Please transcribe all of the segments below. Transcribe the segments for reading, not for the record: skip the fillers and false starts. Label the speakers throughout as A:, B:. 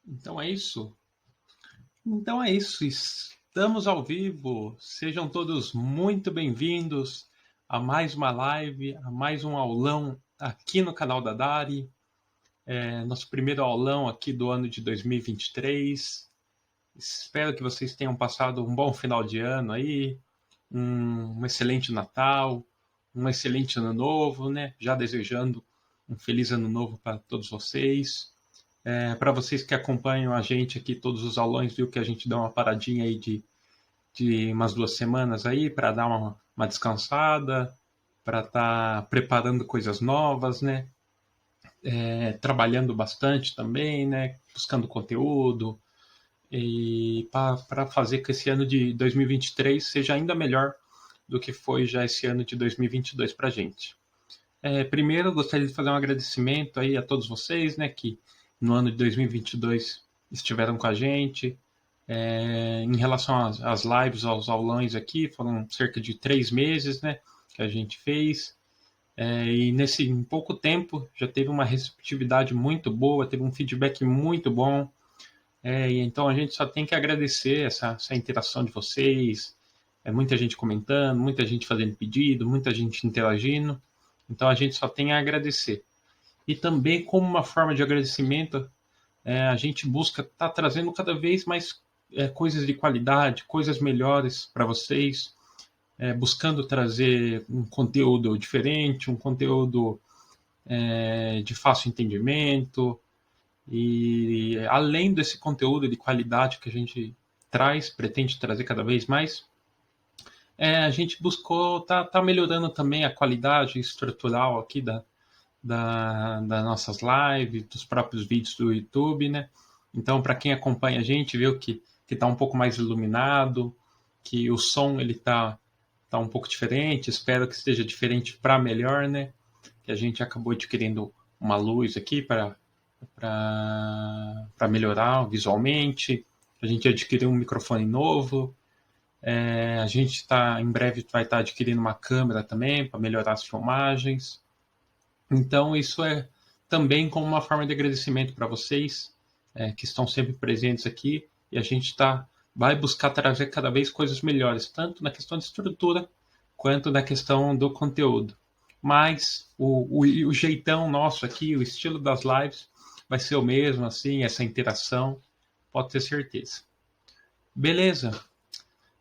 A: Então é isso. Então é isso. Estamos ao vivo. Sejam todos muito bem-vindos a mais uma live, a mais um aulão aqui no canal da Dari. Nosso primeiro aulão aqui do ano de 2023. Espero que vocês tenham passado um bom final de ano aí, um excelente Natal, um excelente ano novo, né? Já desejando um feliz ano novo para todos vocês. Para vocês que acompanham a gente aqui todos os aulões, viu que a gente deu uma paradinha aí de umas 2 semanas aí para dar uma descansada, para estar preparando coisas novas, né? Trabalhando bastante também, né? Buscando conteúdo e para fazer que esse ano de 2023 seja ainda melhor do que foi já esse ano de 2022 para a gente. Primeiro, eu gostaria de fazer um agradecimento aí a todos vocês, né, que no ano de 2022 estiveram com a gente. Em relação às lives, aos aulões aqui, foram cerca de 3 meses, né, que a gente fez. E nesse em pouco tempo já teve uma receptividade muito boa, teve um feedback muito bom. E então a gente só tem que agradecer essa interação de vocês. Muita gente comentando, muita gente fazendo pedido, muita gente interagindo. Então a gente só tem a agradecer. E também, como uma forma de agradecimento, a gente busca estar trazendo cada vez mais coisas de qualidade, coisas melhores para vocês, buscando trazer um conteúdo diferente, um conteúdo de fácil entendimento. E além desse conteúdo de qualidade que a gente traz, pretende trazer cada vez mais, a gente buscou tá melhorando também a qualidade estrutural aqui das nossas lives, dos próprios vídeos do YouTube, né? Então, para quem acompanha a gente, viu que tá um pouco mais iluminado, que o som ele tá um pouco diferente, espero que esteja diferente para melhor, né? Que a gente acabou adquirindo uma luz aqui para melhorar visualmente. A gente adquiriu um microfone novo. A gente em breve vai estar adquirindo uma câmera também para melhorar as filmagens. Então, isso é também como uma forma de agradecimento para vocês que estão sempre presentes aqui e a gente vai buscar trazer cada vez coisas melhores, tanto na questão de estrutura quanto na questão do conteúdo. Mas o jeitão nosso aqui, o estilo das lives, vai ser o mesmo, assim, essa interação, pode ter certeza. Beleza?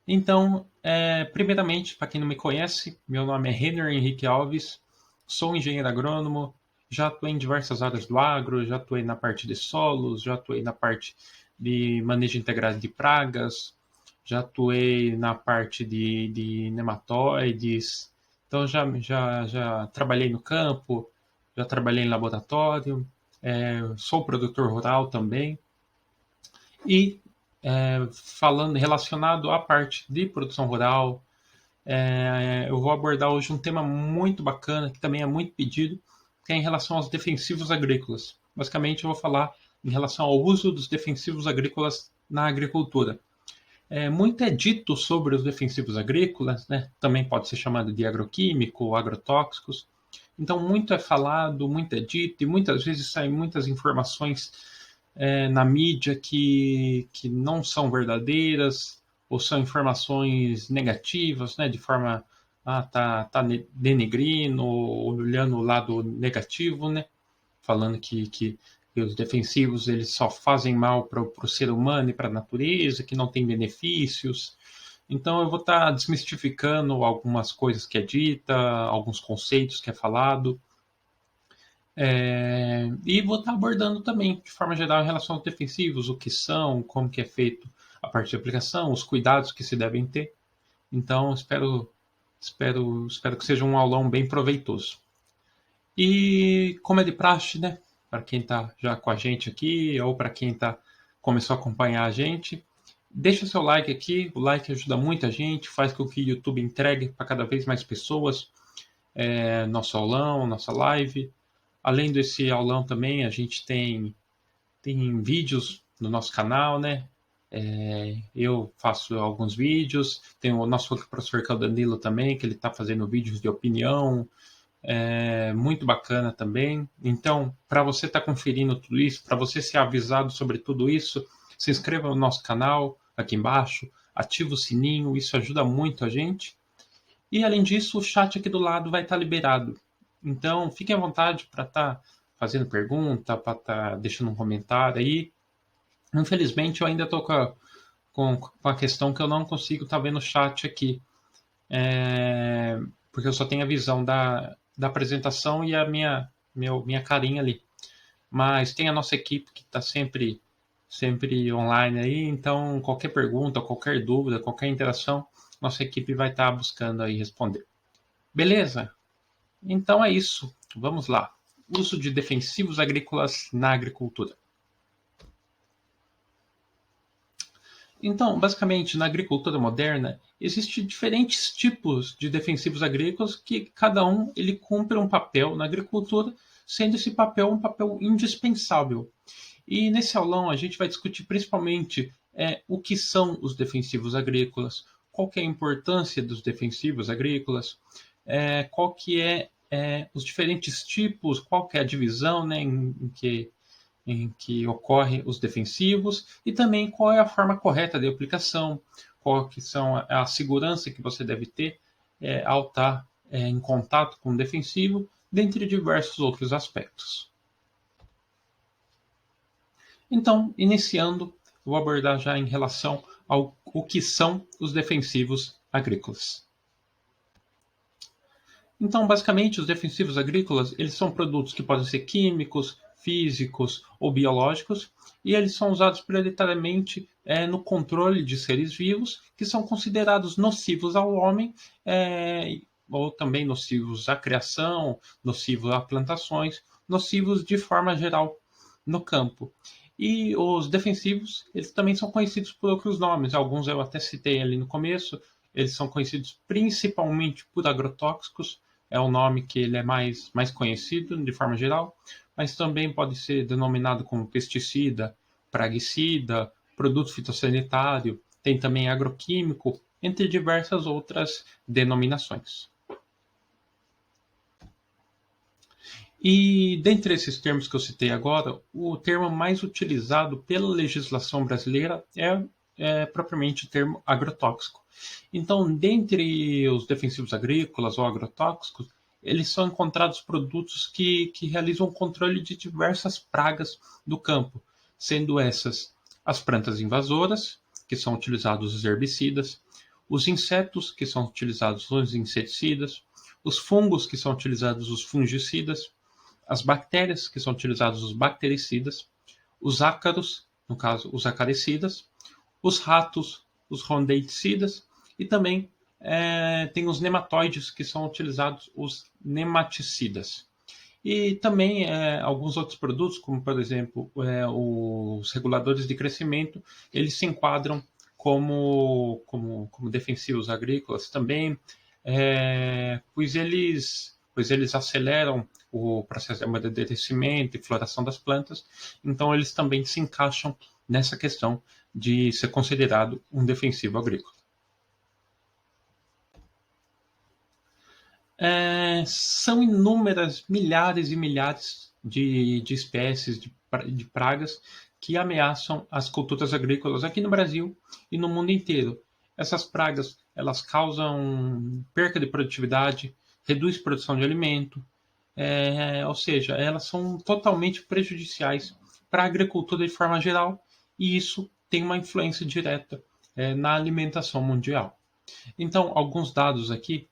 A: Então, primeiramente, para quem não me conhece, meu nome é Renner Henrique Alves, sou engenheiro agrônomo, já atuei em diversas áreas do agro, já atuei na parte de solos, já atuei na parte de manejo integrado de pragas, já atuei na parte de nematóides, então já trabalhei no campo, já trabalhei em laboratório, sou produtor rural também, e falando relacionado à parte de produção rural, eu vou abordar hoje um tema muito bacana, que também é muito pedido, que é em relação aos defensivos agrícolas. Basicamente, eu vou falar em relação ao uso dos defensivos agrícolas na agricultura. Muito é dito sobre os defensivos agrícolas, né? Também pode ser chamado de agroquímico ou agrotóxicos. Então, muito é falado, muito é dito, e muitas vezes saem muitas informações na mídia que não são verdadeiras ou são informações negativas, né, de forma tá denegrindo, olhando o lado negativo, né, falando que os defensivos eles só fazem mal para o ser humano e para a natureza, que não tem benefícios. Então eu vou estar desmistificando algumas coisas que é dita, alguns conceitos que é falado, e vou estar abordando também, de forma geral, em relação aos defensivos, o que são, como que é feito a parte de aplicação, os cuidados que se devem ter. Então, espero que seja um aulão bem proveitoso. E como é de praxe, né? Para quem está já com a gente aqui, ou para quem começou a acompanhar a gente, deixa seu like aqui. O like ajuda muita gente, faz com que o YouTube entregue para cada vez mais pessoas nosso aulão, nossa live. Além desse aulão também, a gente tem vídeos no nosso canal, né? Eu faço alguns vídeos, tem o nosso outro professor que é o Danilo também, que ele está fazendo vídeos de opinião, muito bacana também. Então, para você estar conferindo tudo isso, para você ser avisado sobre tudo isso, se inscreva no nosso canal aqui embaixo, ativa o sininho, isso ajuda muito a gente. E além disso, o chat aqui do lado vai estar liberado. Então, fiquem à vontade para estar fazendo pergunta, para estar deixando um comentário aí. Infelizmente, eu ainda estou com a questão que eu não consigo estar vendo o chat aqui. Porque eu só tenho a visão da apresentação e a minha carinha ali. Mas tem a nossa equipe que está sempre online aí, então qualquer pergunta, qualquer dúvida, qualquer interação, nossa equipe vai estar buscando aí responder. Beleza? Então é isso. Vamos lá. Uso de defensivos agrícolas na agricultura. Então, basicamente, na agricultura moderna, existem diferentes tipos de defensivos agrícolas que cada um ele cumpre um papel na agricultura, sendo esse papel um papel indispensável. E nesse aulão a gente vai discutir principalmente o que são os defensivos agrícolas, qual que é a importância dos defensivos agrícolas, qual que os diferentes tipos, qual que é a divisão, né, em que ocorrem os defensivos e também qual é a forma correta de aplicação, qual que são a segurança que você deve ter ao estar em contato com o defensivo, dentre diversos outros aspectos. Então, iniciando, eu vou abordar já em relação ao o que são os defensivos agrícolas. Então, basicamente, os defensivos agrícolas, eles são produtos que podem ser químicos, físicos ou biológicos, e eles são usados prioritariamente no controle de seres vivos que são considerados nocivos ao homem, ou também nocivos à criação, nocivos a plantações, nocivos de forma geral no campo. E os defensivos, eles também são conhecidos por outros nomes, alguns eu até citei ali no começo, eles são conhecidos principalmente por agrotóxicos, é o nome que ele é mais conhecido de forma geral, mas também pode ser denominado como pesticida, praguicida, produto fitossanitário, tem também agroquímico, entre diversas outras denominações. E dentre esses termos que eu citei agora, o termo mais utilizado pela legislação brasileira é propriamente o termo agrotóxico. Então, dentre os defensivos agrícolas ou agrotóxicos, eles são encontrados produtos que realizam o controle de diversas pragas do campo, sendo essas as plantas invasoras, que são utilizados os herbicidas, os insetos, que são utilizados os inseticidas, os fungos, que são utilizados os fungicidas, as bactérias, que são utilizados os bactericidas, os ácaros, no caso os acaricidas, os ratos, os rondeicida e também tem os nematóides, que são utilizados os nematicidas. E também alguns outros produtos, como por exemplo os reguladores de crescimento, eles se enquadram como defensivos agrícolas também, pois eles aceleram o processo de amadurecimento e floração das plantas, então eles também se encaixam nessa questão de ser considerado um defensivo agrícola. São inúmeras, milhares e milhares de espécies de pragas que ameaçam as culturas agrícolas aqui no Brasil e no mundo inteiro. Essas pragas, elas causam perca de produtividade, reduz a produção de alimento, ou seja, elas são totalmente prejudiciais para a agricultura de forma geral e isso tem uma influência direta na alimentação mundial. Então, alguns dados aqui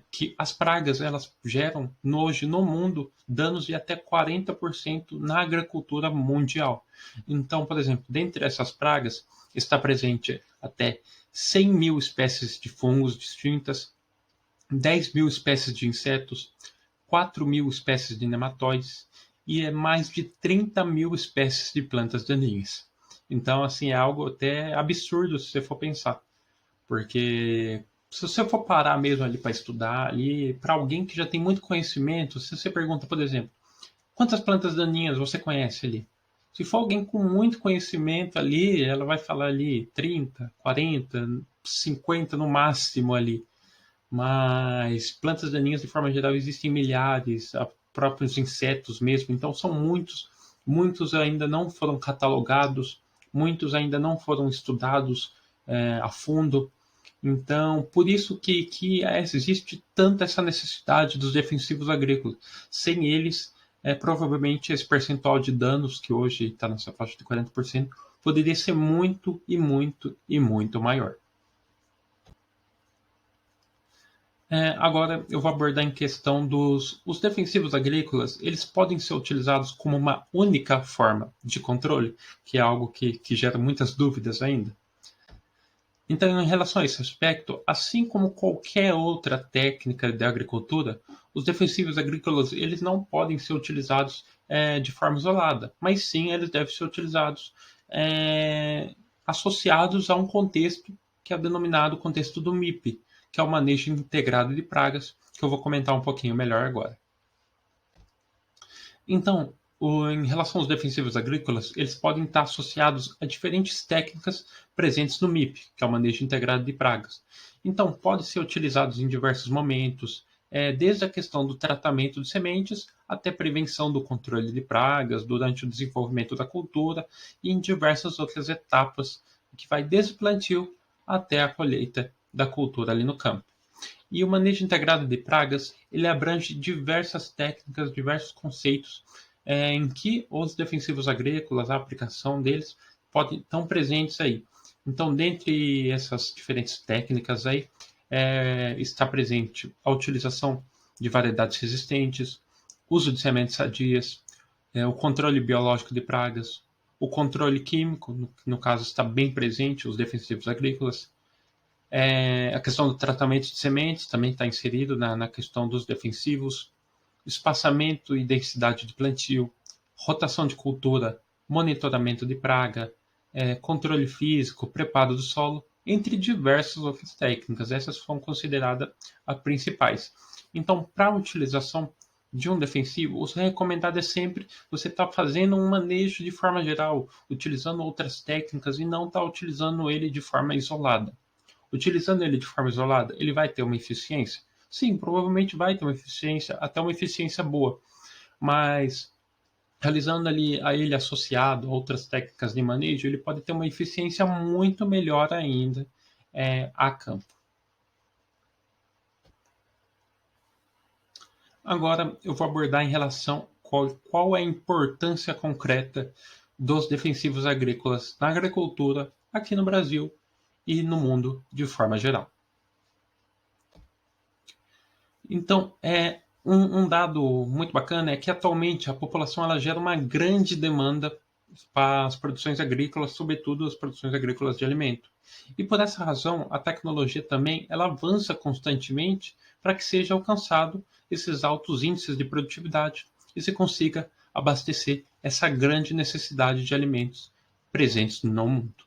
A: que as pragas elas geram hoje no mundo danos de até 40% na agricultura mundial. Então, por exemplo, dentre essas pragas está presente até 100 mil espécies de fungos distintas, 10 mil espécies de insetos, 4 mil espécies de nematóides e mais de 30 mil espécies de plantas daninhas. Então, assim, é algo até absurdo se você for pensar, porque se você for parar mesmo ali para estudar, ali para alguém que já tem muito conhecimento, se você pergunta, por exemplo, quantas plantas daninhas você conhece ali? Se for alguém com muito conhecimento ali, ela vai falar ali 30, 40, 50 no máximo ali. mas plantas daninhas de forma geral existem milhares, próprios insetos mesmo, então são muitos, muitos ainda não foram catalogados, muitos ainda não foram estudados a fundo. Então, por isso que existe tanta essa necessidade dos defensivos agrícolas. Sem eles, provavelmente esse percentual de danos, que hoje está nessa faixa de 40%, poderia ser muito e muito e muito maior. Agora eu vou abordar em questão dos os defensivos agrícolas. Eles podem ser utilizados como uma única forma de controle, que é algo que gera muitas dúvidas ainda. Então, em relação a esse aspecto, assim como qualquer outra técnica de agricultura, os defensivos agrícolas eles não podem ser utilizados de forma isolada, mas sim eles devem ser utilizados associados a um contexto que é denominado contexto do MIP, que é o manejo integrado de pragas, que eu vou comentar um pouquinho melhor agora. Então, em relação aos defensivos agrícolas, eles podem estar associados a diferentes técnicas presentes no MIP, que é o manejo integrado de pragas. Então, podem ser utilizados em diversos momentos, desde a questão do tratamento de sementes até prevenção do controle de pragas durante o desenvolvimento da cultura e em diversas outras etapas, que vai desde o plantio até a colheita da cultura ali no campo. E o manejo integrado de pragas, ele abrange diversas técnicas, diversos conceitos, em que os defensivos agrícolas, a aplicação deles, estão presentes aí. Então, dentre essas diferentes técnicas aí, está presente a utilização de variedades resistentes, uso de sementes sadias, o controle biológico de pragas, o controle químico, no caso está bem presente, os defensivos agrícolas, a questão do tratamento de sementes também está inserido na questão dos defensivos, espaçamento e densidade de plantio, rotação de cultura, monitoramento de praga, controle físico, preparo do solo, entre diversas outras técnicas. Essas foram consideradas as principais. Então, para a utilização de um defensivo, o recomendado é sempre você estar fazendo um manejo de forma geral, utilizando outras técnicas e não estar utilizando ele de forma isolada. Utilizando ele de forma isolada, ele vai ter uma eficiência? Sim, provavelmente vai ter uma eficiência, até uma eficiência boa. Mas realizando ali a ele associado a outras técnicas de manejo, ele pode ter uma eficiência muito melhor ainda a campo. Agora eu vou abordar em relação qual é a importância concreta dos defensivos agrícolas na agricultura aqui no Brasil e no mundo de forma geral. Então, um dado muito bacana é que atualmente a população ela gera uma grande demanda para as produções agrícolas, sobretudo as produções agrícolas de alimento. E por essa razão, a tecnologia também ela avança constantemente para que seja alcançado esses altos índices de produtividade e se consiga abastecer essa grande necessidade de alimentos presentes no mundo.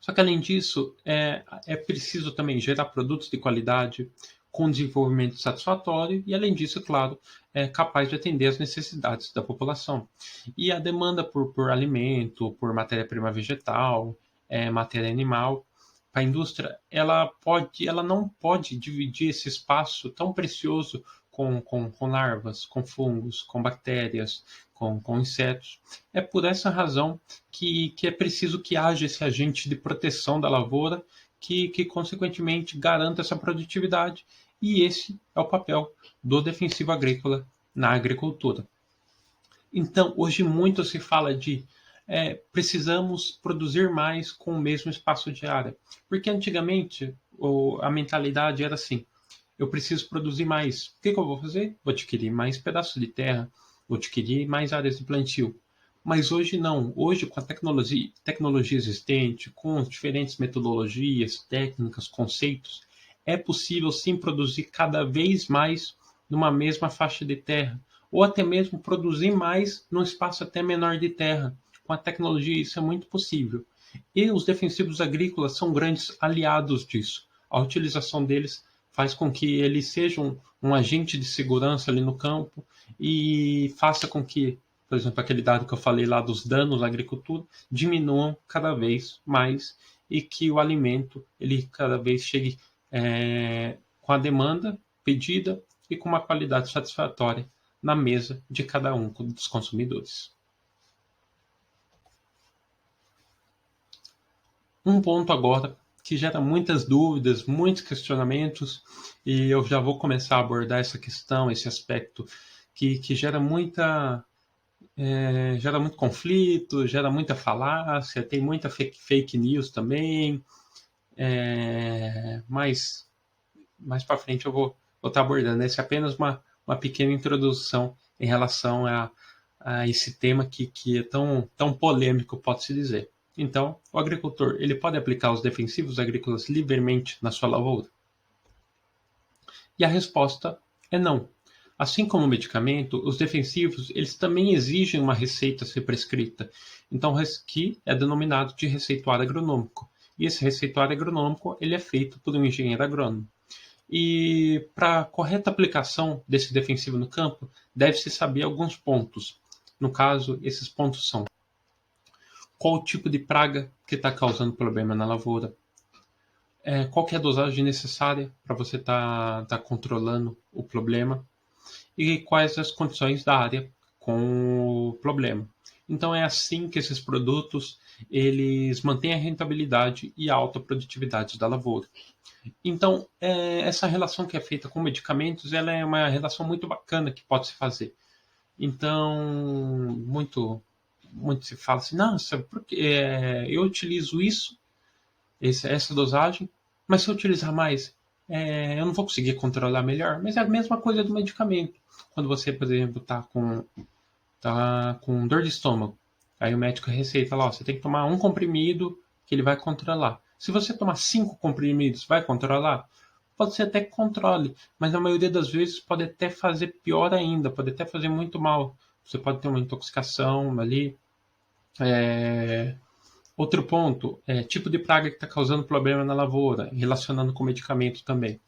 A: Só que além disso, é preciso também gerar produtos de qualidade, com desenvolvimento satisfatório e, além disso, claro, é capaz de atender às necessidades da população. E a demanda por alimento, por matéria-prima vegetal, matéria animal, para a indústria, ela não pode dividir esse espaço tão precioso com larvas, com fungos, com bactérias, com insetos. É por essa razão que é preciso que haja esse agente de proteção da lavoura que consequentemente garanta essa produtividade, e esse é o papel do defensivo agrícola na agricultura. Então, hoje muito se fala de precisamos produzir mais com o mesmo espaço de área, porque antigamente a mentalidade era assim: eu preciso produzir mais. O que eu vou fazer? Vou adquirir mais pedaços de terra, vou adquirir mais áreas de plantio. Mas hoje não. Hoje, com a tecnologia existente, com as diferentes metodologias, técnicas, conceitos, é possível sim produzir cada vez mais numa mesma faixa de terra, ou até mesmo produzir mais num espaço até menor de terra. Com a tecnologia, isso é muito possível. E os defensivos agrícolas são grandes aliados disso. A utilização deles faz com que eles sejam um agente de segurança ali no campo e faça com que, por exemplo, aquele dado que eu falei lá dos danos à agricultura, diminuam cada vez mais e que o alimento ele cada vez chegue com a demanda pedida e com uma qualidade satisfatória na mesa de cada um dos consumidores. Um ponto agora que gera muitas dúvidas, muitos questionamentos, e eu já vou começar a abordar essa questão, esse aspecto que gera gera muito conflito, gera muita falácia, tem muita fake news também, mas mais para frente eu vou estar abordando. Essa é apenas uma pequena introdução em relação a esse tema que é tão polêmico, pode-se dizer. Então, o agricultor ele pode aplicar os defensivos agrícolas livremente na sua lavoura? E a resposta é não. Assim como o medicamento, os defensivos eles também exigem uma receita a ser prescrita, então que é denominado de receituário agronômico. E esse receituário agronômico ele é feito por um engenheiro agrônomo. E para a correta aplicação desse defensivo no campo, deve-se saber alguns pontos. No caso, esses pontos são: qual o tipo de praga que está causando problema na lavoura? Qual que é a dosagem necessária para você tá controlando o problema? E quais as condições da área com o problema? Então é assim que esses produtos eles mantêm a rentabilidade e a alta produtividade da lavoura. Então, essa relação que é feita com medicamentos, ela é uma relação muito bacana que pode se fazer. Então, muito se fala assim, nossa, porque eu utilizo essa dosagem, mas se eu utilizar mais, eu não vou conseguir controlar melhor. Mas é a mesma coisa do medicamento. Quando você, por exemplo, tá com dor de estômago, aí o médico receita lá, ó, você tem que tomar um comprimido que ele vai controlar. Se você tomar 5 comprimidos, vai controlar? Pode ser até que controle, mas na maioria das vezes pode até fazer pior ainda, pode até fazer muito mal. Você pode ter uma intoxicação ali. Outro ponto, tipo de praga que está causando problema na lavoura, relacionando com medicamento também.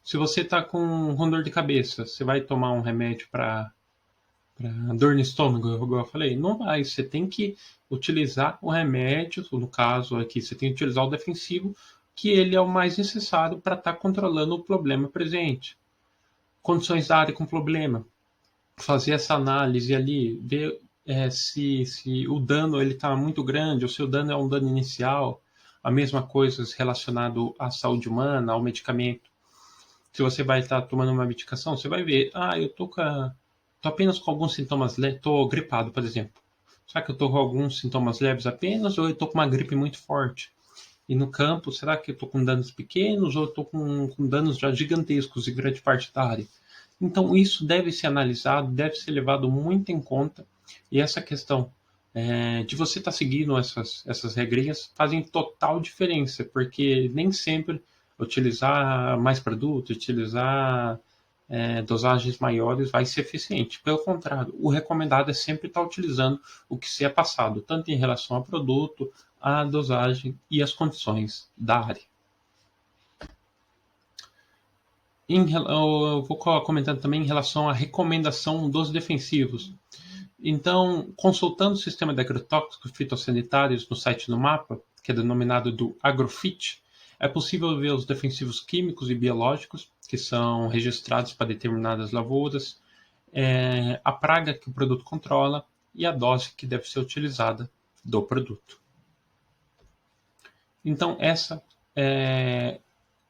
A: Se você está com dor de cabeça, você vai tomar um remédio para dor no estômago, igual eu falei? Não vai, você tem que utilizar o remédio, no caso aqui, você tem que utilizar o defensivo, que ele é o mais necessário para estar controlando o problema presente. Condições da área com problema. Fazer essa análise ali, ver se o dano está muito grande ou se o dano é um dano inicial. A mesma coisa relacionado à saúde humana, ao medicamento. Se você vai estar tomando uma medicação, você vai ver, eu tô apenas com alguns sintomas leves, tô gripado, por exemplo. Será que eu tô com alguns sintomas leves apenas ou eu tô com uma gripe muito forte? E no campo, será que eu tô com danos pequenos ou eu tô com danos já gigantescos em grande parte da área? Então, isso deve ser analisado, deve ser levado muito em conta. E essa questão de você estar seguindo essas regrinhas fazem total diferença, porque nem sempre utilizar mais produto, utilizar dosagens maiores vai ser eficiente. Pelo contrário, o recomendado é sempre estar utilizando o que se é passado, tanto em relação ao produto, à dosagem e às condições da área. Eu vou comentando também em relação à recomendação dos defensivos. Então, consultando o sistema de agrotóxicos fitossanitários no site do MAPA, que é denominado do Agrofit, é possível ver os defensivos químicos e biológicos que são registrados para determinadas lavouras, a praga que o produto controla e a dose que deve ser utilizada do produto. Então, essa é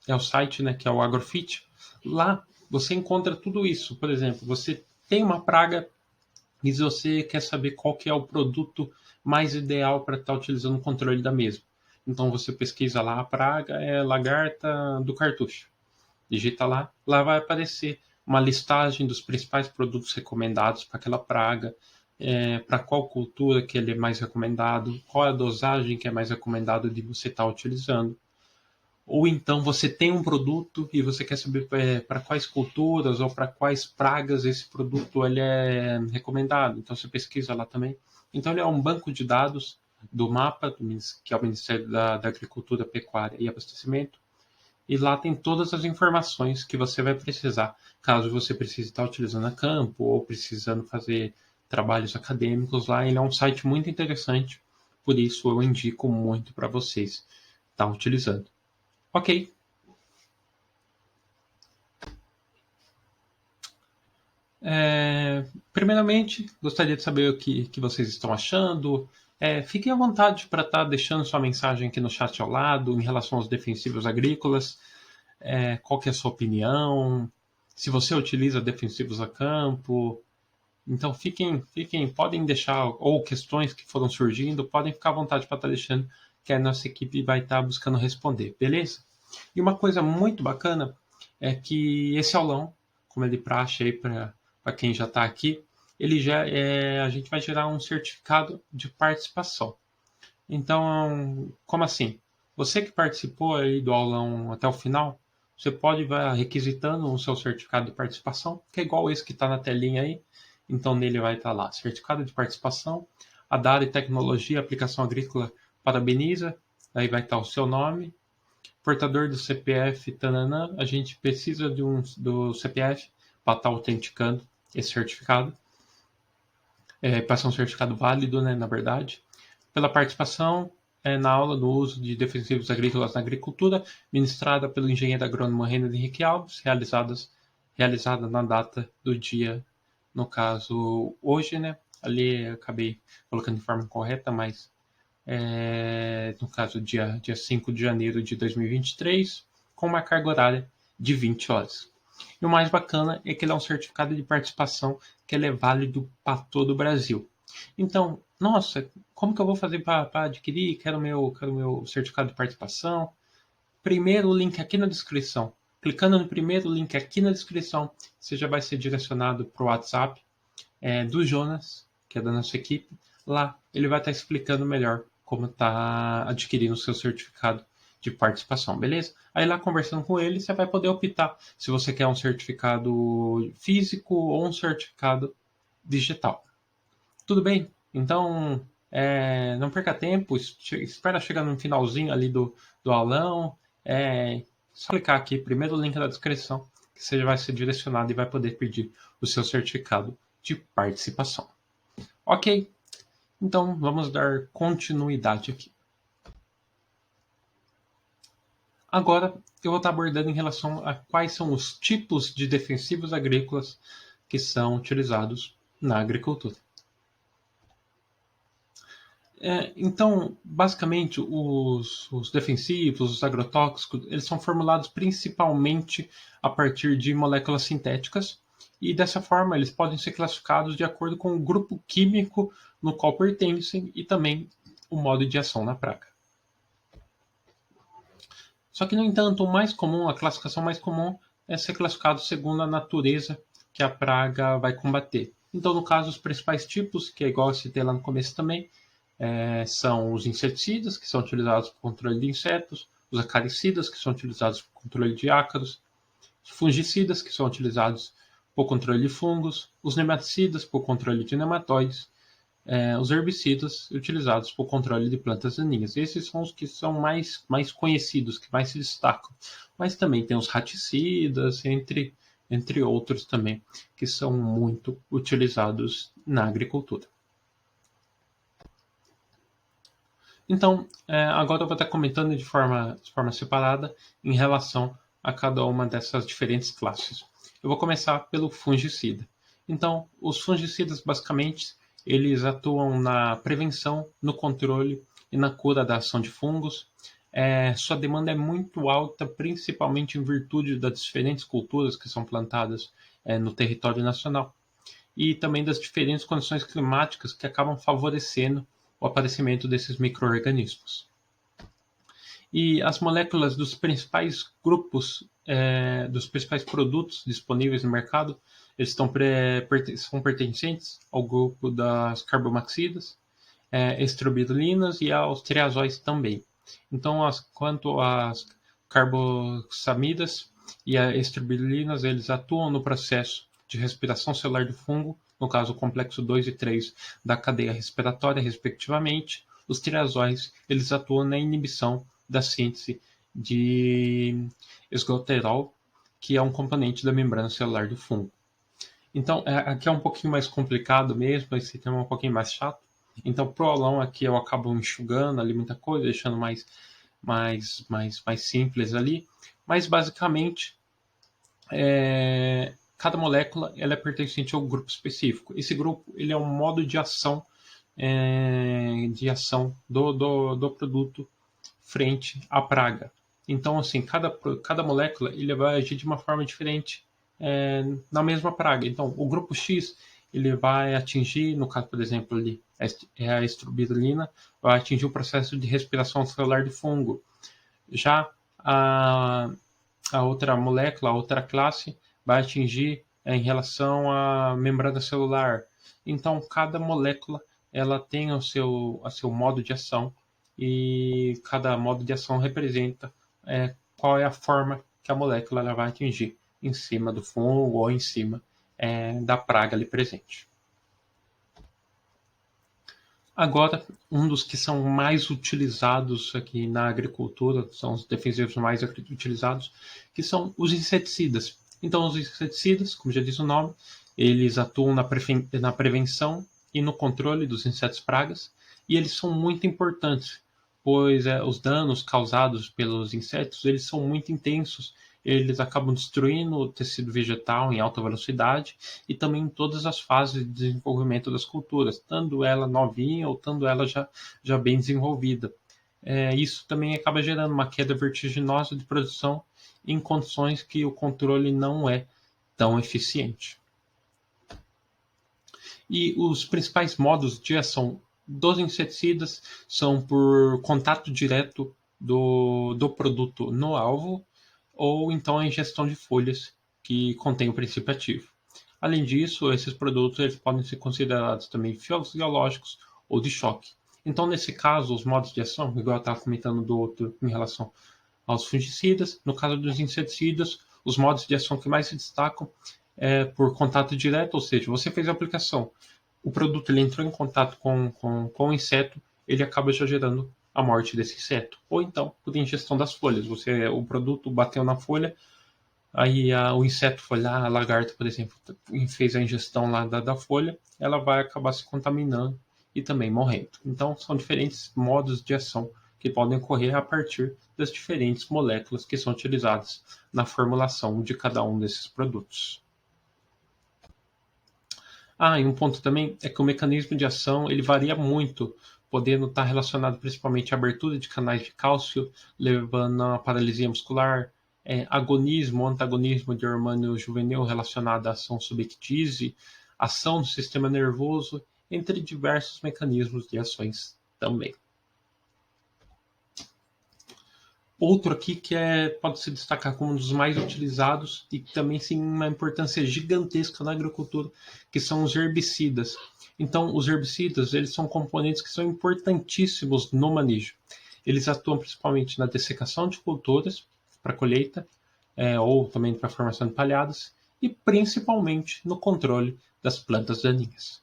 A: o site, né, que é o Agrofit. Lá você encontra tudo isso. Por exemplo, você tem uma praga e você quer saber qual que é o produto mais ideal para estar utilizando o controle da mesma. Então você pesquisa lá, a praga é lagarta do cartucho. Digita lá, lá vai aparecer uma listagem dos principais produtos recomendados para aquela praga, para qual cultura que ele é mais recomendado, qual é a dosagem que é mais recomendado de você estar utilizando. Ou então você tem um produto e você quer saber para quais culturas ou para quais pragas esse produto ele é recomendado. Então você pesquisa lá também. Então ele é um banco de dados do MAPA, que é o Ministério da Agricultura, Pecuária e Abastecimento. E lá tem todas as informações que você vai precisar, caso você precise estar utilizando a campo ou precisando fazer trabalhos acadêmicos lá. Ele é um site muito interessante, por isso eu indico muito para vocês estar utilizando. Ok. Primeiramente, gostaria de saber o que vocês estão achando. Fiquem à vontade para estar deixando sua mensagem aqui no chat ao lado em relação aos defensivos agrícolas. Qual que é a sua opinião? Se você utiliza defensivos a campo. Então podem deixar, ou questões que foram surgindo, podem ficar à vontade para estar deixando, que a nossa equipe vai estar buscando responder, beleza? E uma coisa muito bacana é que esse aulão, como ele praxe aí para quem já está aqui, a gente vai gerar um certificado de participação. Então, como assim? Você que participou aí do aulão até o final, você pode ir requisitando o seu certificado de participação, que é igual esse que está na telinha aí. Então, nele vai estar lá, certificado de participação, a Dara e Tecnologia Aplicação Agrícola parabeniza, aí vai estar o seu nome, portador do CPF, tananã, a gente precisa do CPF para estar autenticando esse certificado, para ser um certificado válido, né, na verdade. Pela participação na aula do uso de defensivos agrícolas na agricultura, ministrada pelo engenheiro agrônomo Renan Henrique Alves, realizada na data do dia, no caso, hoje, né? Ali acabei colocando de forma correta, mas no caso, dia 5 de janeiro de 2023, com uma carga horária de 20 horas. E o mais bacana é que ele é um certificado de participação que ele é válido para todo o Brasil. Então, nossa, como que eu vou fazer para adquirir? Quero meu certificado de participação. Primeiro link aqui na descrição. Clicando no primeiro link aqui na descrição, você já vai ser direcionado para o WhatsApp do Jonas, que é da nossa equipe. Lá ele vai estar explicando melhor como está adquirindo o seu certificado de participação, beleza? Aí lá conversando com ele, você vai poder optar se você quer um certificado físico ou um certificado digital. Tudo bem? Então, não perca tempo, espera chegar no finalzinho ali do aulão. Só clicar aqui, primeiro link da descrição, que você vai ser direcionado e vai poder pedir o seu certificado de participação. Ok, então vamos dar continuidade aqui. Agora eu vou estar abordando em relação a quais são os tipos de defensivos agrícolas que são utilizados na agricultura. Então, basicamente, os defensivos, os agrotóxicos, eles são formulados principalmente a partir de moléculas sintéticas e dessa forma eles podem ser classificados de acordo com o grupo químico no qual pertencem e também o modo de ação na praga. Só que, no entanto, a classificação mais comum é ser classificado segundo a natureza que a praga vai combater. Então, no caso, os principais tipos, que é igual eu citei lá no começo também, são os inseticidas, que são utilizados para o controle de insetos, os acaricidas, que são utilizados para o controle de ácaros, os fungicidas, que são utilizados para o controle de fungos, os nematicidas para o controle de nematóides, os herbicidas utilizados para o controle de plantas daninhas. Esses são os que são mais conhecidos, que mais se destacam. Mas também tem os raticidas, entre outros também, que são muito utilizados na agricultura. Então, agora eu vou estar comentando de forma separada em relação a cada uma dessas diferentes classes. Eu vou começar pelo fungicida. Então, os fungicidas, basicamente, eles atuam na prevenção, no controle e na cura da ação de fungos. Sua demanda é muito alta, principalmente em virtude das diferentes culturas que são plantadas no território nacional e também das diferentes condições climáticas que acabam favorecendo o aparecimento desses micro-organismos. E as moléculas dos principais grupos, dos principais produtos disponíveis no mercado, eles são pertencentes ao grupo das carbomaxidas, estrobilulinas e aos triazóis também. Então, quanto às carboxamidas e as estrobilulinas, eles atuam no processo de respiração celular do fungo, no caso o complexo 2 e 3 da cadeia respiratória, respectivamente. Os triazóis, eles atuam na inibição da síntese de esgoterol, que é um componente da membrana celular do fungo. Então, aqui é um pouquinho mais complicado mesmo, esse tema é um pouquinho mais chato. Então, pro aulão aqui eu acabo enxugando ali muita coisa, deixando mais simples ali. Mas, basicamente, cada molécula ela é pertencente a um grupo específico. Esse grupo ele é um modo de ação do produto frente à praga. Então, assim, cada molécula ele vai agir de uma forma diferente na mesma praga. Então, o grupo X ele vai atingir, no caso, por exemplo, ali, a estrobilina, vai atingir o processo de respiração celular de fungo. Já a outra molécula, a outra classe, vai atingir em relação à membrana celular. Então, cada molécula ela tem o seu modo de ação e cada modo de ação representa qual é a forma que a molécula ela vai atingir em cima do fungo ou em cima da praga ali presente. Agora, um dos que são mais utilizados aqui na agricultura, são os defensivos mais utilizados, que são os inseticidas. Então, os inseticidas, como já diz o nome, eles atuam na prevenção e no controle dos insetos pragas, e eles são muito importantes, pois os danos causados pelos insetos, eles são muito intensos, eles acabam destruindo o tecido vegetal em alta velocidade e também em todas as fases de desenvolvimento das culturas, tanto ela novinha ou tanto ela já bem desenvolvida. Isso também acaba gerando uma queda vertiginosa de produção em condições que o controle não é tão eficiente. E os principais modos de ação dos inseticidas são por contato direto do produto no alvo, ou então a ingestão de folhas que contém o princípio ativo. Além disso, esses produtos eles podem ser considerados também fisiológicos ou de choque. Então, nesse caso, os modos de ação, igual eu estava comentando do outro em relação aos fungicidas, no caso dos inseticidas, os modos de ação que mais se destacam é por contato direto, ou seja, você fez a aplicação, o produto ele entrou em contato com o inseto, ele acaba já gerando a morte desse inseto. Ou então, por ingestão das folhas. O produto bateu na folha, aí o inseto foi lá, a lagarta, por exemplo, fez a ingestão lá da folha, ela vai acabar se contaminando e também morrendo. Então, são diferentes modos de ação que podem ocorrer a partir das diferentes moléculas que são utilizadas na formulação de cada um desses produtos. E um ponto também é que o mecanismo de ação ele varia muito, podendo estar relacionado principalmente à abertura de canais de cálcio, levando a paralisia muscular, agonismo ou antagonismo de hormônio juvenil relacionado à ação subictise, ação do sistema nervoso, entre diversos mecanismos de ações também. Outro aqui que pode se destacar como um dos mais utilizados e que também tem uma importância gigantesca na agricultura, que são os herbicidas. Então, os herbicidas eles são componentes que são importantíssimos no manejo. Eles atuam principalmente na dessecação de culturas para colheita, ou também para a formação de palhadas, e principalmente no controle das plantas daninhas.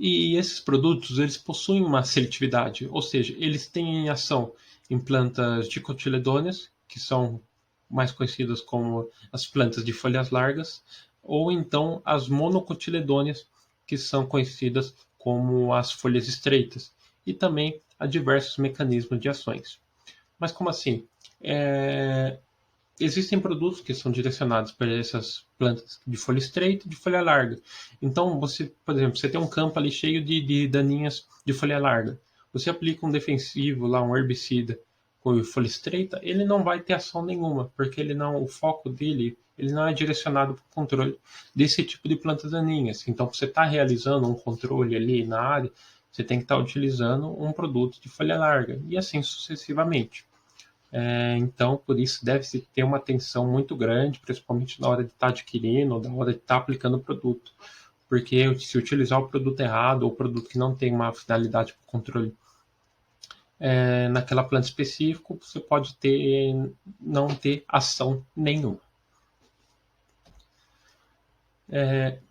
A: E esses produtos eles possuem uma seletividade, ou seja, eles têm ação em plantas dicotiledôneas, que são mais conhecidas como as plantas de folhas largas, ou então as monocotiledôneas, que são conhecidas como as folhas estreitas, e também há diversos mecanismos de ações. Mas como assim? Existem produtos que são direcionados para essas plantas de folha estreita e de folha larga. Então, você, por exemplo, você tem um campo ali cheio de daninhas de folha larga. Você aplica um defensivo, lá, um herbicida com folha estreita, ele não vai ter ação nenhuma, porque o foco dele ele não é direcionado para o controle desse tipo de plantas daninhas. Então, você está realizando um controle ali na área, você tem que estar utilizando um produto de folha larga, e assim sucessivamente. Então, por isso, deve-se ter uma atenção muito grande, principalmente na hora de estar adquirindo ou na hora de estar aplicando o produto. Porque se utilizar o produto errado ou o produto que não tem uma finalidade para controle naquela planta específica, você pode não ter ação nenhuma.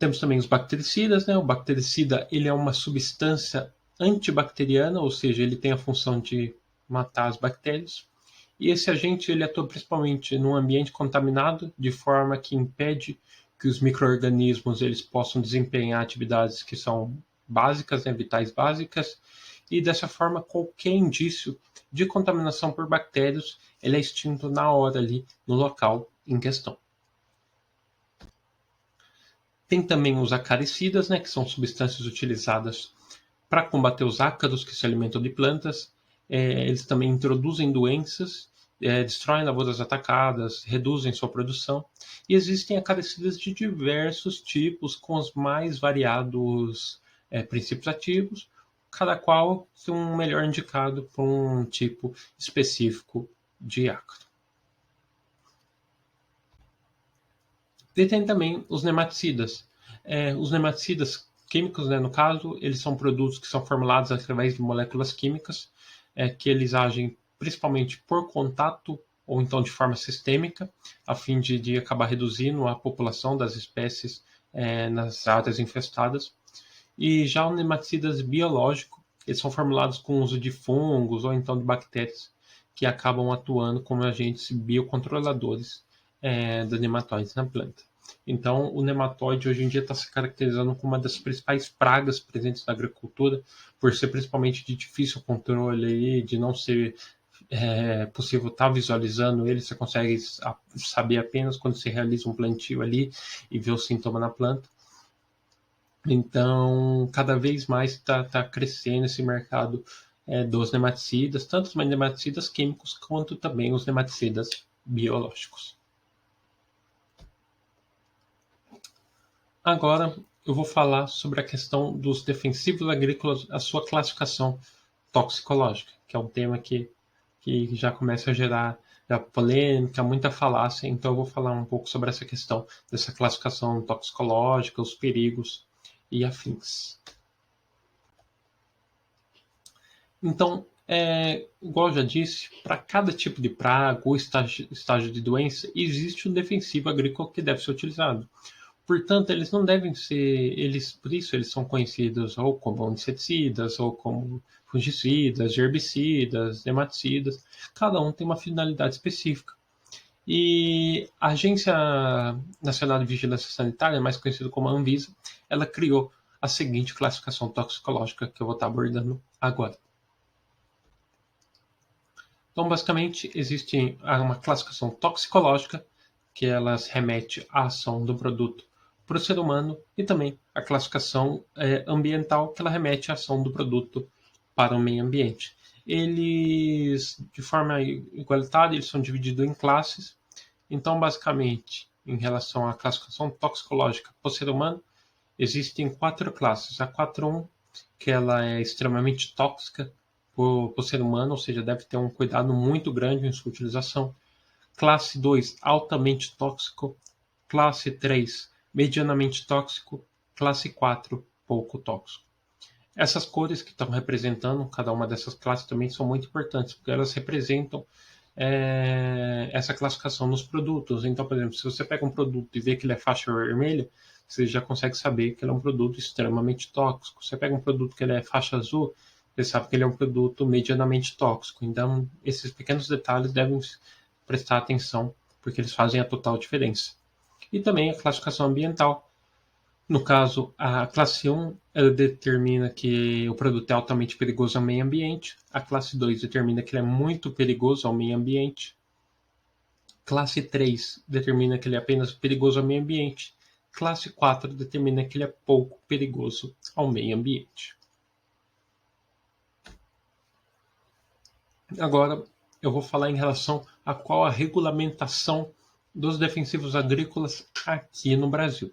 A: Temos também os bactericidas, né? O bactericida ele é uma substância antibacteriana, ou seja, ele tem a função de matar as bactérias. E esse agente ele atua principalmente num ambiente contaminado, de forma que impede que os micro-organismos eles possam desempenhar atividades que são básicas, né, vitais básicas, e dessa forma qualquer indício de contaminação por bactérias ele é extinto na hora ali no local em questão. Tem também os acaricidas, né, que são substâncias utilizadas para combater os ácaros que se alimentam de plantas. Eles também introduzem doenças, destroem lavouras atacadas, reduzem sua produção. E existem acaricidas de diversos tipos, com os mais variados princípios ativos, cada qual um melhor indicado para um tipo específico de ácaro. E tem também os nematicidas. Os nematicidas químicos, né, no caso, eles são produtos que são formulados através de moléculas químicas, que eles agem principalmente por contato ou então de forma sistêmica, a fim de acabar reduzindo a população das espécies nas áreas infestadas. E já os nematicidas biológicos, eles são formulados com o uso de fungos ou então de bactérias, que acabam atuando como agentes biocontroladores dos nematóides na planta. Então, o nematóide hoje em dia está se caracterizando como uma das principais pragas presentes na agricultura, por ser principalmente de difícil controle, de não ser possível estar visualizando ele, você consegue saber apenas quando você realiza um plantio ali e vê o sintoma na planta. Então, cada vez mais está crescendo esse mercado dos nematicidas, tanto os nematicidas químicos quanto também os nematicidas biológicos. Agora eu vou falar sobre a questão dos defensivos agrícolas, a sua classificação toxicológica, que é um tema que já começa a gerar polêmica, muita falácia, então eu vou falar um pouco sobre essa questão dessa classificação toxicológica, os perigos e afins. Então, igual eu já disse, para cada tipo de praga ou estágio de doença, existe um defensivo agrícola que deve ser utilizado. Portanto, eles não devem ser, por isso eles são conhecidos ou como inseticidas, ou como fungicidas, herbicidas, nematicidas. Cada um tem uma finalidade específica. E a Agência Nacional de Vigilância Sanitária, mais conhecida como a Anvisa, ela criou a seguinte classificação toxicológica que eu vou estar abordando agora. Então, basicamente, existe uma classificação toxicológica, que elas remete à ação do produto para o ser humano, e também a classificação ambiental, que ela remete à ação do produto para o meio ambiente. Eles, de forma igualitária, eles são divididos em classes. Então, basicamente, em relação à classificação toxicológica para o ser humano, existem 4 classes. A 4.1, que ela é extremamente tóxica para o ser humano, ou seja, deve ter um cuidado muito grande em sua utilização. Classe 2, altamente tóxico. Classe 3, medianamente tóxico. Classe 4, pouco tóxico. Essas cores que estão representando cada uma dessas classes também são muito importantes, porque elas representam essa classificação nos produtos. Então, por exemplo, se você pega um produto e vê que ele é faixa vermelha, você já consegue saber que ele é um produto extremamente tóxico. Se você pega um produto que ele é faixa azul, você sabe que ele é um produto medianamente tóxico. Então, esses pequenos detalhes devem prestar atenção, porque eles fazem a total diferença. E também a classificação ambiental. No caso, a classe 1 ela determina que o produto é altamente perigoso ao meio ambiente. A classe 2 determina que ele é muito perigoso ao meio ambiente. Classe 3 determina que ele é apenas perigoso ao meio ambiente. Classe 4 determina que ele é pouco perigoso ao meio ambiente. Agora eu vou falar em relação a qual a regulamentação dos defensivos agrícolas aqui no Brasil.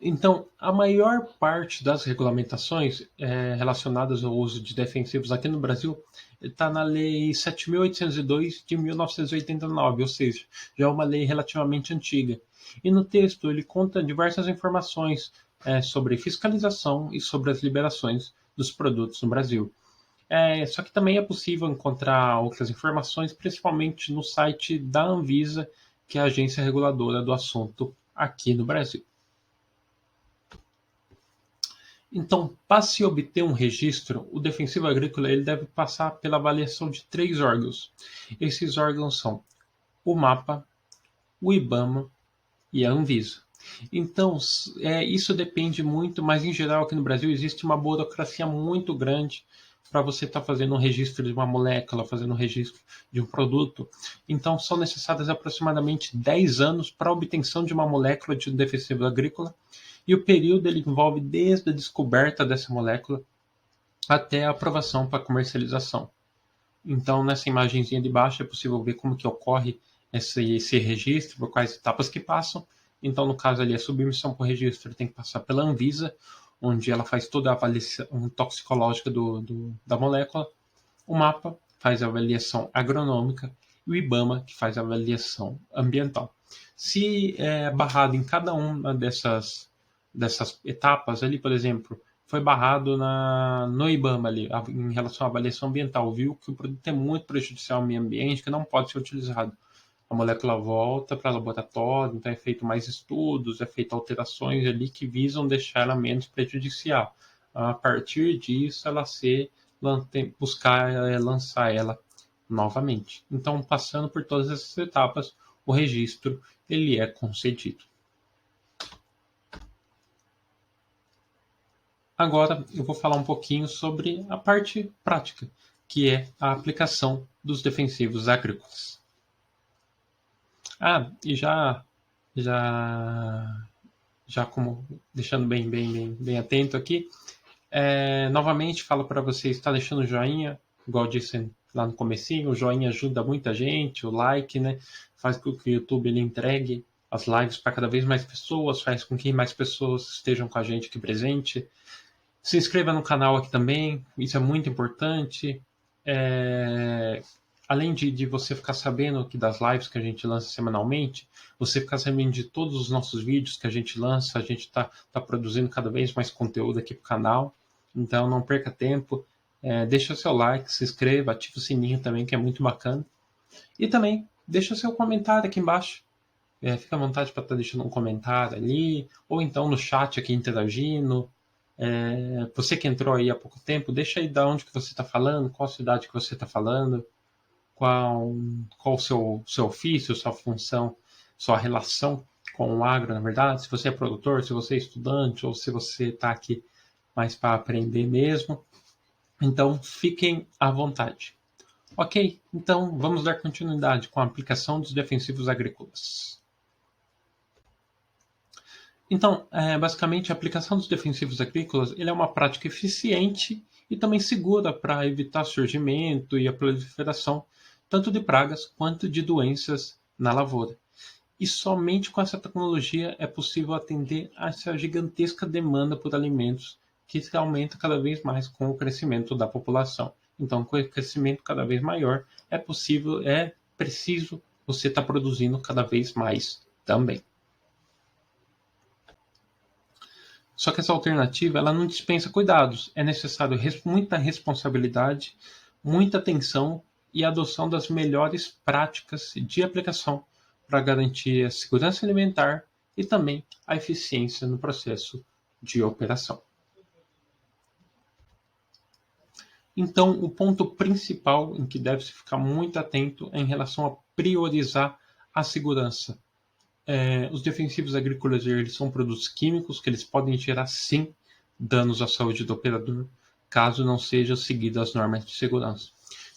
A: Então, a maior parte das regulamentações relacionadas ao uso de defensivos aqui no Brasil está na Lei 7.802 de 1989, ou seja, já é uma lei relativamente antiga. E no texto ele conta diversas informações sobre fiscalização e sobre as liberações dos produtos no Brasil. Só que também é possível encontrar outras informações, principalmente no site da Anvisa, que é a agência reguladora do assunto aqui no Brasil. Então, para se obter um registro, o defensivo agrícola ele deve passar pela avaliação de 3 órgãos. Esses órgãos são o MAPA, o IBAMA e a Anvisa. Então, isso depende muito, mas em geral aqui no Brasil existe uma burocracia muito grande para você estar fazendo um registro de uma molécula, fazendo um registro de um produto. Então, são necessários aproximadamente 10 anos para a obtenção de uma molécula de um defensivo agrícola, e o período ele envolve desde a descoberta dessa molécula até a aprovação para comercialização. Então, nessa imagenzinha de baixo é possível ver como que ocorre esse registro, por quais etapas que passam. Então, no caso ali, a submissão para o registro tem que passar pela Anvisa, onde ela faz toda a avaliação toxicológica da molécula. O MAPA faz a avaliação agronômica e o IBAMA, que faz a avaliação ambiental. Se é barrado em cada uma dessas etapas ali, por exemplo, foi barrado no IBAMA ali, em relação à avaliação ambiental, viu que o produto é muito prejudicial ao meio ambiente, que não pode ser utilizado. A molécula volta para o laboratório, então é feito mais estudos, é feito alterações ali que visam deixar ela menos prejudicial. A partir disso, ela buscar lançar ela novamente. Então, passando por todas essas etapas, o registro ele é concedido. Agora eu vou falar um pouquinho sobre a parte prática, que é a aplicação dos defensivos agrícolas. E já como deixando bem atento aqui, novamente falo para você estar deixando o joinha, igual eu disse lá no comecinho, o joinha ajuda muita gente, o like, né, faz com que o YouTube ele entregue as lives para cada vez mais pessoas, faz com que mais pessoas estejam com a gente aqui presente. Se inscreva no canal aqui também, isso é muito importante. Além de você ficar sabendo aqui das lives que a gente lança semanalmente, você ficar sabendo de todos os nossos vídeos que a gente lança, a gente está produzindo cada vez mais conteúdo aqui para o canal, então não perca tempo, deixa o seu like, se inscreva, ativa o sininho também, que é muito bacana, e também deixa o seu comentário aqui embaixo, fica à vontade para estar deixando um comentário ali, ou então no chat aqui interagindo. Você que entrou aí há pouco tempo, deixa aí de onde que você está falando, qual cidade que você está falando, qual o seu ofício, sua função, sua relação com o agro, na verdade, se você é produtor, se você é estudante, ou se você está aqui mais para aprender mesmo. Então, fiquem à vontade. Ok, então vamos dar continuidade com a aplicação dos defensivos agrícolas. Então, basicamente, a aplicação dos defensivos agrícolas ele é uma prática eficiente e também segura para evitar surgimento e a proliferação tanto de pragas quanto de doenças na lavoura. E somente com essa tecnologia é possível atender a essa gigantesca demanda por alimentos que aumenta cada vez mais com o crescimento da população. Então, com o crescimento cada vez maior, é preciso você estar produzindo cada vez mais também. Só que essa alternativa ela não dispensa cuidados. É necessário muita responsabilidade, muita atenção e adoção das melhores práticas de aplicação para garantir a segurança alimentar e também a eficiência no processo de operação. Então, o ponto principal em que deve-se ficar muito atento é em relação a priorizar a segurança. Os defensivos agrícolas eles são produtos químicos que eles podem gerar, sim, danos à saúde do operador, caso não sejam seguidas as normas de segurança.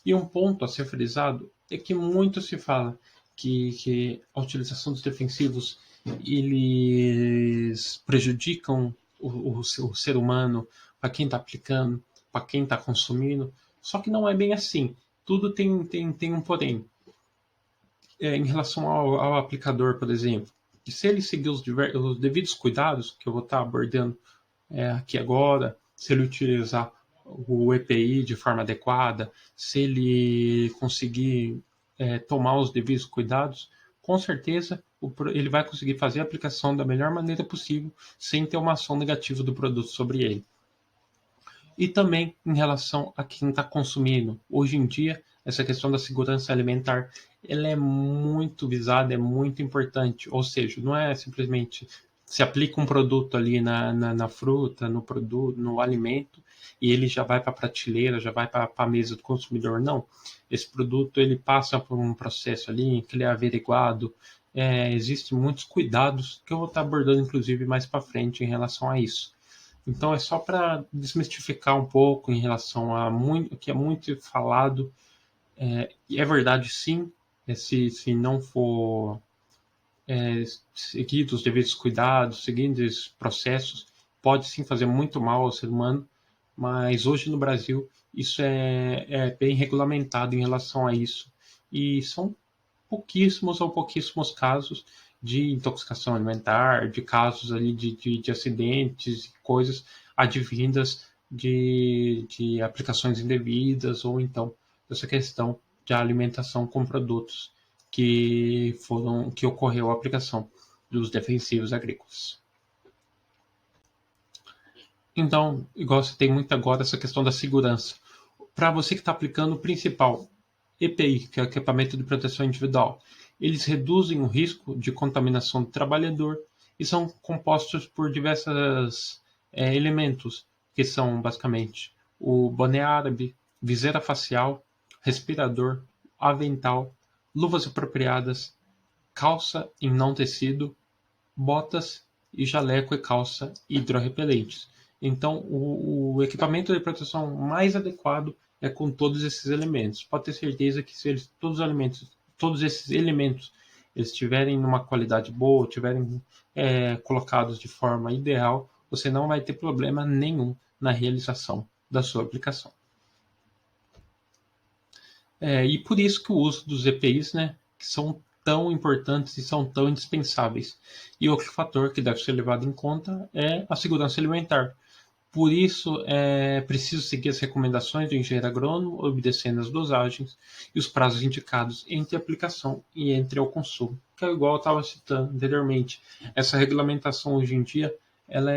A: E um ponto a ser frisado é que muito se fala que a utilização dos defensivos eles prejudicam o ser humano, para quem está aplicando, para quem está consumindo, só que não é bem assim. Tudo tem um porém. Em relação ao aplicador, por exemplo, que se ele seguir os devidos cuidados, que eu vou estar abordando aqui agora, se ele utilizar o EPI de forma adequada, se ele conseguir tomar os devidos cuidados, com certeza ele vai conseguir fazer a aplicação da melhor maneira possível, sem ter uma ação negativa do produto sobre ele. E também em relação a quem está consumindo. Hoje em dia, essa questão da segurança alimentar ela é muito visada, é muito importante. Ou seja, não é simplesmente se aplica um produto ali na fruta, no produto, no alimento, e ele já vai para a prateleira, já vai para a mesa do consumidor. Não. Esse produto ele passa por um processo ali que ele é averiguado. Existem muitos cuidados que eu vou estar abordando, inclusive, mais para frente em relação a isso. Então é só para desmistificar um pouco em relação a muito, que é muito falado. E é verdade sim, se não for seguidos os devidos cuidados, seguindo esses processos, pode sim fazer muito mal ao ser humano, mas hoje no Brasil isso é bem regulamentado em relação a isso. E são pouquíssimos casos de intoxicação alimentar, de casos ali de acidentes, coisas advindas de aplicações indevidas, ou então dessa questão de alimentação com produtos que ocorreu a aplicação dos defensivos agrícolas. Então, igual você tem muito agora essa questão da segurança. Para você que está aplicando o principal, EPI, que é o equipamento de proteção individual, eles reduzem o risco de contaminação do trabalhador e são compostos por diversos elementos, que são basicamente o boné árabe, viseira facial, respirador, avental, luvas apropriadas, calça em não tecido, botas e jaleco e calça hidrorrepelentes. Então, o equipamento de proteção mais adequado é com todos esses elementos. Pode ter certeza que se todos esses elementos eles estiverem numa qualidade boa, estiverem colocados de forma ideal, você não vai ter problema nenhum na realização da sua aplicação. E por isso que o uso dos EPIs, né, que são tão importantes e são tão indispensáveis. E outro fator que deve ser levado em conta é a segurança alimentar. Por isso, é preciso seguir as recomendações do engenheiro agrônomo, obedecendo as dosagens e os prazos indicados entre a aplicação e entre o consumo. Que é igual eu estava citando anteriormente. Essa regulamentação hoje em dia, ela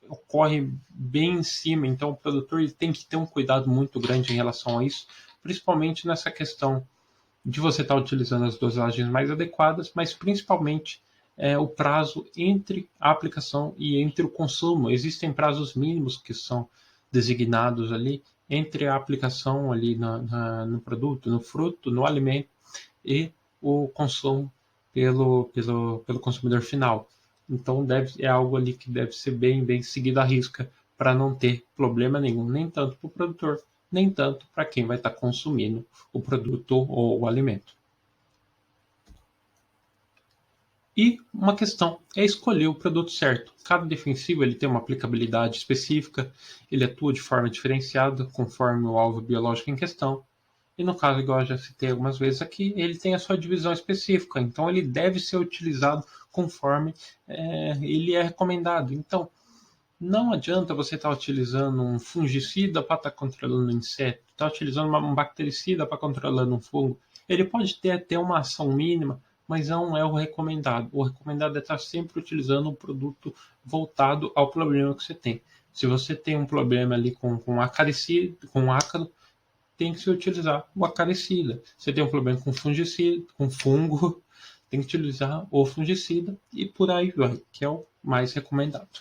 A: ocorre bem em cima, então o produtor ele tem que ter um cuidado muito grande em relação a isso, principalmente nessa questão de você estar utilizando as dosagens mais adequadas, mas principalmente o prazo entre a aplicação e entre o consumo. Existem prazos mínimos que são designados ali entre a aplicação ali no produto, no fruto, no alimento e o consumo pelo consumidor final. Então é algo ali que deve ser bem seguido à risca para não ter problema nenhum, nem tanto para o produtor, nem tanto para quem vai estar consumindo o produto ou o alimento. E uma questão é escolher o produto certo. Cada defensivo ele tem uma aplicabilidade específica, ele atua de forma diferenciada conforme o alvo biológico em questão. E no caso, igual eu já citei algumas vezes aqui, ele tem a sua divisão específica, então ele deve ser utilizado conforme ele é recomendado. Então, não adianta você estar utilizando um fungicida para estar controlando um inseto, estar utilizando um bactericida para controlando um fungo. Ele pode ter até uma ação mínima, mas não é o recomendado. O recomendado é estar sempre utilizando um produto voltado ao problema que você tem. Se você tem um problema ali com acaricida, com ácaro, tem que se utilizar o acaricida. Se tem um problema com fungicida, com fungo, tem que utilizar o fungicida e por aí vai, que é o mais recomendado.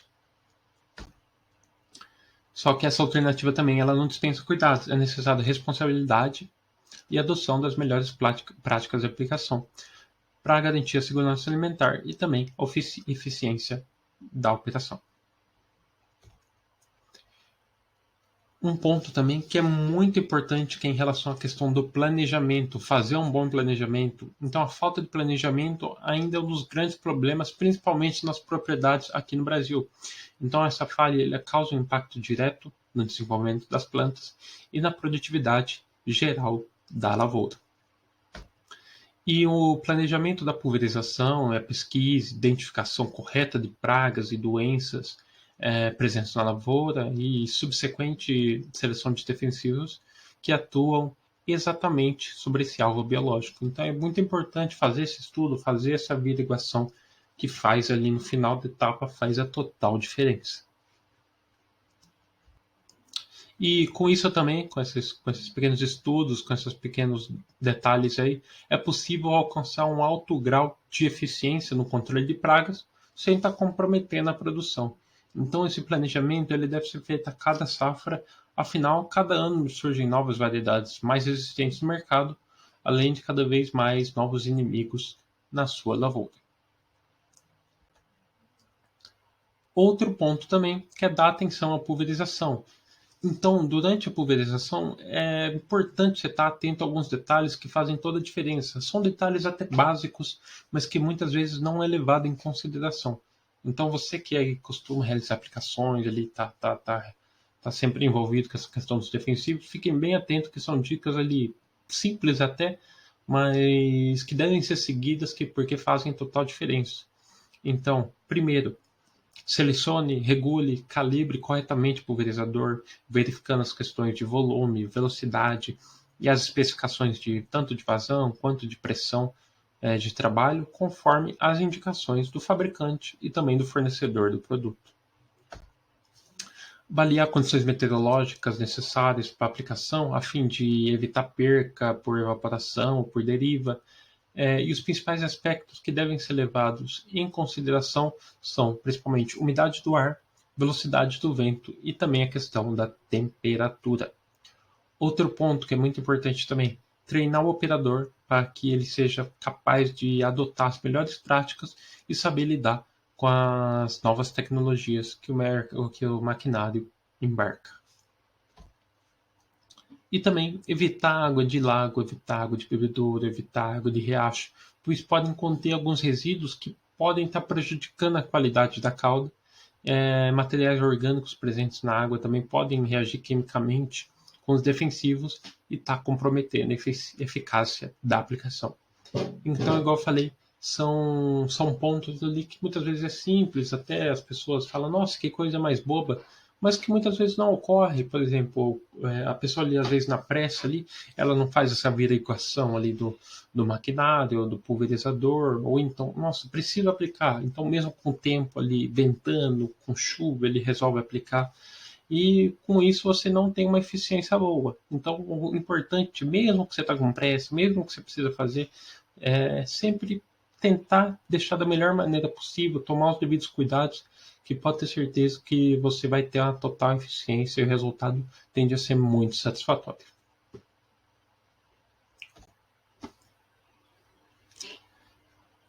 A: Só que essa alternativa também ela não dispensa cuidados, é necessária responsabilidade e adoção das melhores práticas de aplicação para garantir a segurança alimentar e também a eficiência da operação. Um ponto também que é muito importante que é em relação à questão do planejamento, fazer um bom planejamento. Então, a falta de planejamento ainda é um dos grandes problemas, principalmente nas propriedades aqui no Brasil. Então, essa falha causa um impacto direto no desenvolvimento das plantas e na produtividade geral da lavoura. E o planejamento da pulverização, a pesquisa, identificação correta de pragas e doenças presentes na lavoura e subsequente seleção de defensivos que atuam exatamente sobre esse alvo biológico. Então é muito importante fazer esse estudo, fazer essa averiguação que faz ali no final da etapa, faz a total diferença. E com isso também, com esses pequenos estudos, com esses pequenos detalhes aí, é possível alcançar um alto grau de eficiência no controle de pragas sem estar comprometendo a produção. Então esse planejamento ele deve ser feito a cada safra, afinal, cada ano surgem novas variedades mais resistentes no mercado, além de cada vez mais novos inimigos na sua lavoura. Outro ponto também que é dar atenção à pulverização. Então, durante a pulverização, é importante você estar atento a alguns detalhes que fazem toda a diferença. São detalhes até básicos, mas que muitas vezes não é levado em consideração. Então, você que aí costuma realizar aplicações, ali tá sempre envolvido com essa questão dos defensivos, fiquem bem atentos que são dicas ali simples até, mas que devem ser seguidas porque fazem total diferença. Então, primeiro, selecione, regule, calibre corretamente o pulverizador, verificando as questões de volume, velocidade e as especificações de tanto de vazão quanto de pressão de trabalho, conforme as indicações do fabricante e também do fornecedor do produto. Avaliar condições meteorológicas necessárias para a aplicação, a fim de evitar perca por evaporação ou por deriva. E os principais aspectos que devem ser levados em consideração são, principalmente, umidade do ar, velocidade do vento e também a questão da temperatura. Outro ponto que é muito importante também, treinar o operador para que ele seja capaz de adotar as melhores práticas e saber lidar com as novas tecnologias que o maquinário embarca. E também evitar água de lago, evitar água de bebedouro, evitar água de riacho, pois podem conter alguns resíduos que podem estar prejudicando a qualidade da calda. Materiais orgânicos presentes na água também podem reagir quimicamente com os defensivos e estar comprometendo a eficácia da aplicação. Então, igual eu falei, são pontos ali que muitas vezes é simples, até as pessoas falam, nossa, que coisa mais boba, mas que muitas vezes não ocorre. Por exemplo, a pessoa ali, às vezes na pressa ali, ela não faz essa averiguação ali do maquinário, do pulverizador, ou então, nossa, preciso aplicar. Então, mesmo com o tempo ali ventando, com chuva, ele resolve aplicar. E com isso você não tem uma eficiência boa. Então, o importante, mesmo que você está com pressa, mesmo que você precisa fazer, sempre tentar deixar da melhor maneira possível, tomar os devidos cuidados, que pode ter certeza que você vai ter uma total eficiência e o resultado tende a ser muito satisfatório.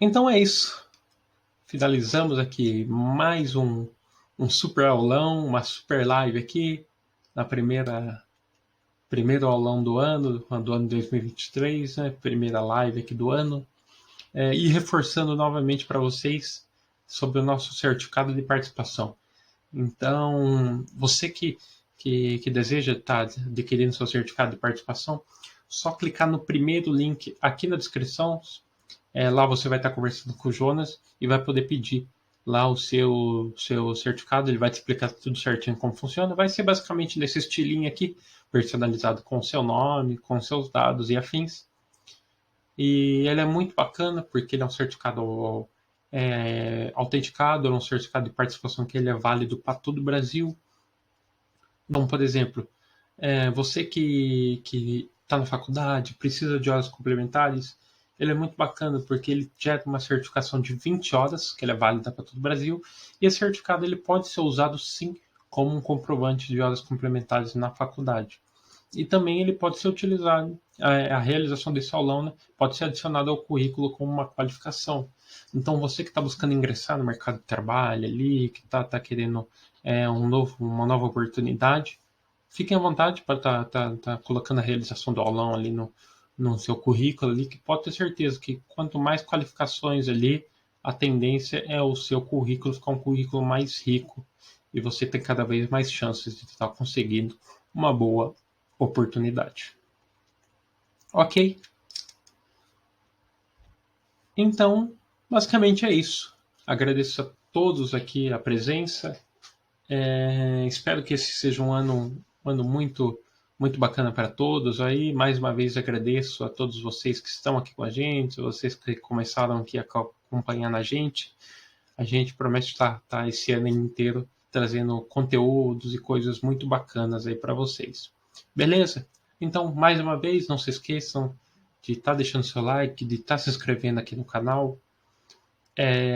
A: Então é isso. Finalizamos aqui mais um super aulão, uma super live aqui, na primeiro aulão do ano 2023, né? Primeira live aqui do ano. E reforçando novamente para vocês sobre o nosso certificado de participação. Então, você que deseja estar adquirindo seu certificado de participação, só clicar no primeiro link aqui na descrição. Lá você vai estar conversando com o Jonas e vai poder pedir lá o seu certificado. Ele vai te explicar tudo certinho como funciona. Vai ser basicamente nesse estilinho aqui, personalizado com o seu nome, com seus dados e afins. E ele é muito bacana porque ele é um certificado autenticado, é um certificado de participação que ele é válido para todo o Brasil. Então, por exemplo, você que está na faculdade, precisa de horas complementares, ele é muito bacana porque ele gera uma certificação de 20 horas, que ele é válida para todo o Brasil, e esse certificado ele pode ser usado sim como um comprovante de horas complementares na faculdade. E também ele pode ser utilizado, a realização desse aulão, né, pode ser adicionado ao currículo como uma qualificação. Então, você que está buscando ingressar no mercado de trabalho ali, que está querendo uma nova oportunidade, fiquem à vontade para tá colocando a realização do aulão ali no seu currículo ali, que pode ter certeza que quanto mais qualificações ali, a tendência é o seu currículo ficar um currículo mais rico e você ter cada vez mais chances de estar conseguindo uma boa oportunidade. Ok? Então, basicamente é isso. Agradeço a todos aqui a presença. Espero que esse seja um ano muito, muito bacana para todos. Aí, mais uma vez, agradeço a todos vocês que estão aqui com a gente, vocês que começaram aqui a acompanhar a gente. A gente promete estar esse ano inteiro trazendo conteúdos e coisas muito bacanas aí para vocês. Beleza? Então, mais uma vez, não se esqueçam de estar deixando seu like, de estar se inscrevendo aqui no canal.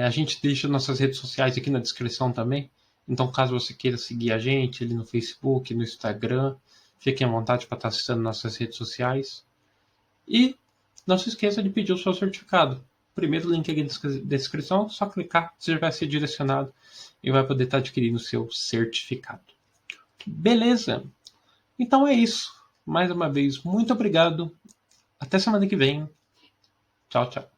A: A gente deixa nossas redes sociais aqui na descrição também. Então, caso você queira seguir a gente ali no Facebook, no Instagram, fiquem à vontade para estar acessando nossas redes sociais. E não se esqueça de pedir o seu certificado. primeiro link aqui na descrição, só clicar, você já vai ser direcionado e vai poder estar adquirindo o seu certificado. Beleza? Então é isso. Mais uma vez, muito obrigado. Até semana que vem. Tchau, tchau.